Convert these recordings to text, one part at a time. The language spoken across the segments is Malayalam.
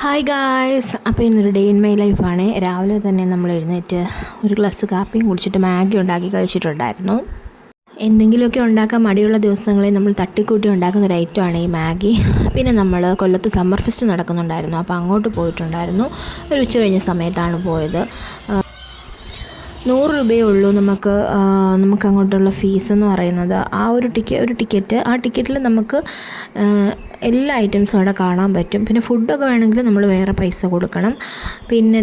ഹായ് ഗായ്സ്, അപ്പോൾ ഇന്നൊരു ഡേ ഇൻ മൈ ലൈഫാണ്. രാവിലെ തന്നെ നമ്മൾ എഴുന്നേറ്റ് ഒരു ഗ്ലാസ് കാപ്പിയും കുടിച്ചിട്ട് മാഗി ഉണ്ടാക്കി കഴിച്ചിട്ടുണ്ടായിരുന്നു. എന്തെങ്കിലുമൊക്കെ ഉണ്ടാക്കാൻ മടിയുള്ള ദിവസങ്ങളിൽ നമ്മൾ തട്ടിക്കൂട്ടി ഉണ്ടാക്കുന്ന ഒരു ഐറ്റമാണ് ഈ മാഗി. പിന്നെ നമ്മൾ കൊല്ലത്ത് സമ്മർ ഫെസ്റ്റ് നടക്കുന്നുണ്ടായിരുന്നു, അപ്പോൾ അങ്ങോട്ട് പോയിട്ടുണ്ടായിരുന്നു. ഒരു ഉച്ച കഴിഞ്ഞ സമയത്താണ് പോയത്. 100 രൂപയേ ഉള്ളൂ നമുക്ക് അങ്ങോട്ടുള്ള ഫീസെന്ന് പറയുന്നത്. ഒരു ടിക്കറ്റ്, ആ ടിക്കറ്റിൽ നമുക്ക് എല്ലാ ഐറ്റംസും അവിടെ കാണാൻ പറ്റും. പിന്നെ ഫുഡൊക്കെ വേണമെങ്കിൽ നമ്മൾ വേറെ പൈസ കൊടുക്കണം. പിന്നെ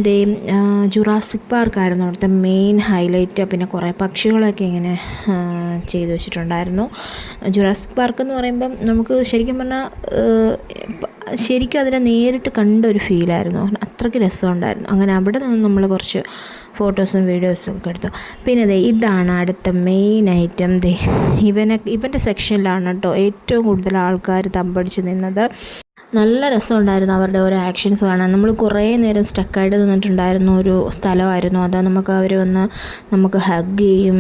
ജുറാസിക് പാർക്കായിരുന്നു അവിടുത്തെ മെയിൻ ഹൈലൈറ്റ്. പിന്നെ കുറേ പക്ഷികളൊക്കെ ഇങ്ങനെ ചെയ്തു വെച്ചിട്ടുണ്ടായിരുന്നു. ജുറാസിക് പാർക്ക് എന്ന് പറയുമ്പം നമുക്ക് ശരിക്കും പറഞ്ഞാൽ ശരിക്കും അതിനെ നേരിട്ട് കണ്ട ഒരു ഫീലായിരുന്നു. അത്രയ്ക്ക് രസമുണ്ടായിരുന്നു. അങ്ങനെ അവിടെ നിന്ന് നമ്മൾ കുറച്ച് ഫോട്ടോസും വീഡിയോസും ഒക്കെ എടുത്തു. പിന്നെ ഇതാണ് അടുത്ത മെയിൻ ഐറ്റം. ഇവൻ്റെ സെക്ഷനിലാണ് കേട്ടോ ഏറ്റവും കൂടുതൽ ആൾക്കാർ തമ്പടിച്ച് നിന്നത്. നല്ല രസമുണ്ടായിരുന്നു അവരുടെ ഓരോ ആക്ഷൻസ് കാണാൻ. നമ്മൾ കുറേ നേരം സ്റ്റക്കായിട്ട് നിന്നിട്ടുണ്ടായിരുന്ന ഒരു സ്ഥലമായിരുന്നു അത്. അവർ വന്ന് നമുക്ക് ഹഗ് ചെയ്യും,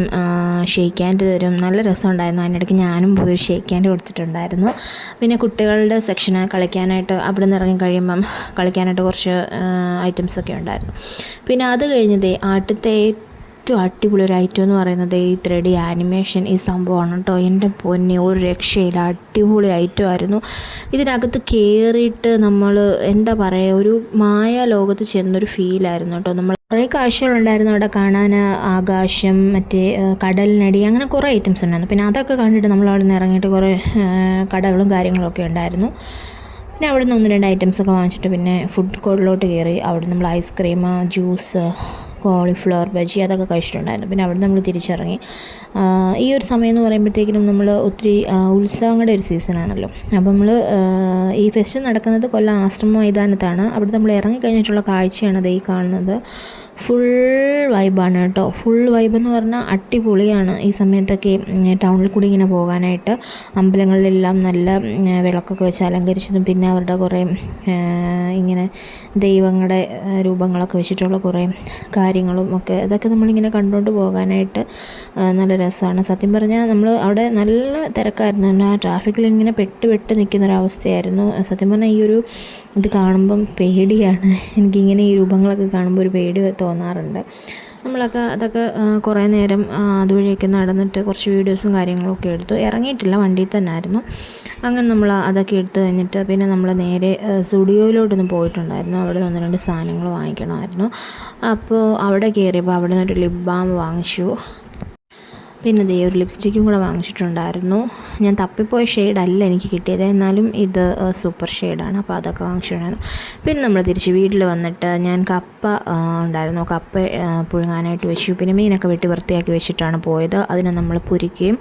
ഷെയ്ക്ക് ഹാൻഡ് തരും. നല്ല രസമുണ്ടായിരുന്നു. അതിനിടയ്ക്ക് ഞാനും പോയി ഷെയ്ക്ക് ഹാൻഡ് കൊടുത്തിട്ടുണ്ടായിരുന്നു. പിന്നെ കുട്ടികളുടെ സെക്ഷന് കളിക്കാനായിട്ട് അവിടെ നിന്ന് ഇറങ്ങി കഴിയുമ്പം കളിക്കാനായിട്ട് കുറച്ച് ഐറ്റംസൊക്കെ ഉണ്ടായിരുന്നു. പിന്നെ അത് കഴിഞ്ഞ് ആദ്യത്തെ ഏറ്റവും അടിപൊളി ഒരു ഐറ്റം എന്ന് പറയുന്നത് ഈ 3D ആനിമേഷൻ ഈ സംഭവമാണ് കേട്ടോ. എൻ്റെ പൊന്നെ, ഒരു രക്ഷയില്ല, അടിപൊളി ഐറ്റം ആയിരുന്നു. ഇതിനകത്ത് കയറിയിട്ട് നമ്മൾ എന്താ പറയുക, ഒരു മായ ലോകത്ത് ചെന്നൊരു ഫീലായിരുന്നു കേട്ടോ. നമ്മൾ കുറേ കാഴ്ചകളുണ്ടായിരുന്നു അവിടെ കാണാൻ. ആകാശം, മറ്റേ കടലിനടി, അങ്ങനെ കുറേ ഐറ്റംസ് ഉണ്ടായിരുന്നു. പിന്നെ അതൊക്കെ കണ്ടിട്ട് നമ്മൾ അവിടെ നിന്ന് ഇറങ്ങിയിട്ട് കുറേ കടകളും കാര്യങ്ങളൊക്കെ ഉണ്ടായിരുന്നു. പിന്നെ അവിടെ നിന്ന് 1-2 ഐറ്റംസൊക്കെ വാങ്ങിച്ചിട്ട് പിന്നെ ഫുഡ് കോർട്ടിലോട്ട് കയറി. അവിടെ നമ്മൾ ഐസ്ക്രീം, ജ്യൂസ്, കോളിഫ്ലവർ ബജി അതൊക്കെ കഴിച്ചിട്ടുണ്ടായിരുന്നു. പിന്നെ അവിടെ നമ്മൾ തിരിച്ചിറങ്ങി. ഈ ഒരു സമയം എന്ന് പറയുമ്പോഴത്തേക്കിനും നമ്മൾ ഒത്തിരി ഉത്സവങ്ങളുടെ ഒരു സീസണാണല്ലോ. അപ്പോൾ നമ്മൾ ഈ ഫെസ്റ്റ് നടക്കുന്നത് കൊല്ലം ആശ്രമ മൈതാനത്താണ്. അവിടെ നമ്മൾ ഇറങ്ങിക്കഴിഞ്ഞിട്ടുള്ള കാഴ്ചയാണ് ഈ കാണുന്നത്. ഫുൾ വൈബാണ് കേട്ടോ. ഫുൾ വൈബെന്ന് പറഞ്ഞാൽ അടിപൊളിയാണ്. ഈ സമയത്തൊക്കെ ടൗണിൽ കൂടി ഇങ്ങനെ പോകാനായിട്ട് അമ്പലങ്ങളിലെല്ലാം നല്ല വിളക്കൊക്കെ വെച്ച് അലങ്കരിച്ചതും പിന്നെ അവരുടെ കുറേ ഇങ്ങനെ ദൈവങ്ങളുടെ രൂപങ്ങളൊക്കെ വെച്ചിട്ടുള്ള കുറേ കാര്യങ്ങളും ഒക്കെ, അതൊക്കെ നമ്മളിങ്ങനെ കണ്ടുകൊണ്ട് പോകാനായിട്ട് നല്ല രസമാണ്. സത്യം പറഞ്ഞാൽ നമ്മൾ അവിടെ നല്ല തിരക്കായിരുന്നു. ആ ട്രാഫിക്കിൽ ഇങ്ങനെ പെട്ട് നിൽക്കുന്നൊരവസ്ഥയായിരുന്നു. സത്യം പറഞ്ഞാൽ ഈ ഒരു ഇത് കാണുമ്പം പേടിയാണ്. എനിക്കിങ്ങനെ ഈ രൂപങ്ങളൊക്കെ കാണുമ്പോൾ ഒരു പേടി തോന്നാറുണ്ട്. അതൊക്കെ കുറേ നേരം അതുവഴിയൊക്കെ നടന്നിട്ട് കുറച്ച് വീഡിയോസും കാര്യങ്ങളൊക്കെ എടുത്തു. ഇറങ്ങിയിട്ടില്ല, വണ്ടിയിൽ തന്നെ ആയിരുന്നു. അങ്ങനെ നമ്മൾ അതൊക്കെ എടുത്ത് കഴിഞ്ഞിട്ട് പിന്നെ നമ്മൾ നേരെ സ്റ്റുഡിയോയിലോട്ടൊന്ന് പോയിട്ടുണ്ടായിരുന്നു. അവിടെ 1-2 സാധനങ്ങൾ വാങ്ങിക്കണമായിരുന്നു. അപ്പോൾ അവിടെ കയറിയപ്പോൾ അവിടെ നിന്നൊരു ലിപ് ബാം വാങ്ങിച്ചു. പിന്നെ ഒരു ലിപ്സ്റ്റിക്കും കൂടെ വാങ്ങിച്ചിട്ടുണ്ടായിരുന്നു. ഞാൻ തപ്പിപ്പോയ ഷെയ്ഡല്ല എനിക്ക് കിട്ടിയത്, എന്നാലും ഇത് സൂപ്പർ ഷെയ്ഡാണ്. അപ്പോൾ അതൊക്കെ വാങ്ങിച്ചിട്ടുണ്ടായിരുന്നു. പിന്നെ നമ്മൾ തിരിച്ച് വീട്ടിൽ വന്നിട്ട് ഞാൻ കപ്പ ഉണ്ടായിരുന്നു, കപ്പ പുഴുങ്ങാനായിട്ട് വെച്ചു. പിന്നെ മീനൊക്കെ വെട്ടി വൃത്തിയാക്കി വെച്ചിട്ടാണ് പോയത്. അതിനെ നമ്മൾ പൊരിക്കുകയും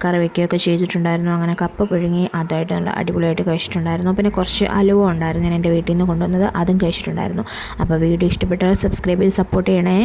കറി വയ്ക്കുകയൊക്കെ ചെയ്തിട്ടുണ്ടായിരുന്നു. അങ്ങനെ കപ്പ പുഴുങ്ങി അതായിട്ട് നല്ല അടിപൊളിയായിട്ട് കഴിച്ചിട്ടുണ്ടായിരുന്നു. പിന്നെ കുറച്ച് അലുവ ഉണ്ടായിരുന്നു, ഞാൻ എൻ്റെ വീട്ടിൽ നിന്ന് കൊണ്ടുവന്നത്, അതും കഴിച്ചിട്ടുണ്ടായിരുന്നു. അപ്പോൾ വീഡിയോ ഇഷ്ടപ്പെട്ടാൽ സബ്സ്ക്രൈബ് ചെയ്ത് സപ്പോർട്ട് ചെയ്യണേ.